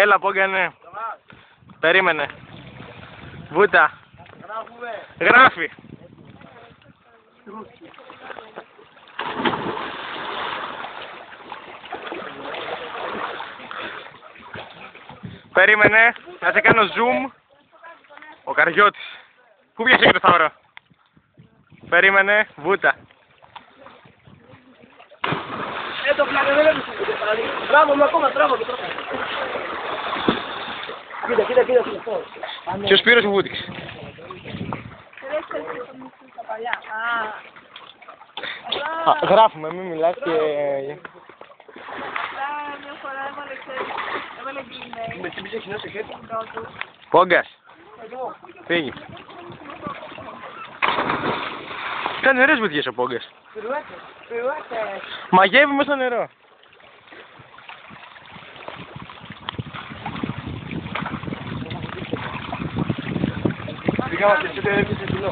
Έλα, Πόγκα, ναι. Περίμενε. Βούτα. Γράφει. Περίμενε, να σε κάνω zoom. Ο Καριώτης. Πού πιάσε και το σταυρό. Περίμενε, βούτα. Το πλάκα δεν έπαιξε. Μπράβο μου ακόμα, μπράβο. Κοίτα. Και ο Σπύρος βούτυξε. Γράφουμε, μην μιλάς και... Μια φορά έβαλε γκρινέι. Με τσίπησε κοινό σε χέρι. Πόγκας. Φύγει. Κάνει ωραίες βουτιές ο Πόγκας. Πυρουέτες. Μαγεύει μέσα στο νερό. Πήγαμε και έτσι δεν έπαιξε κοινό.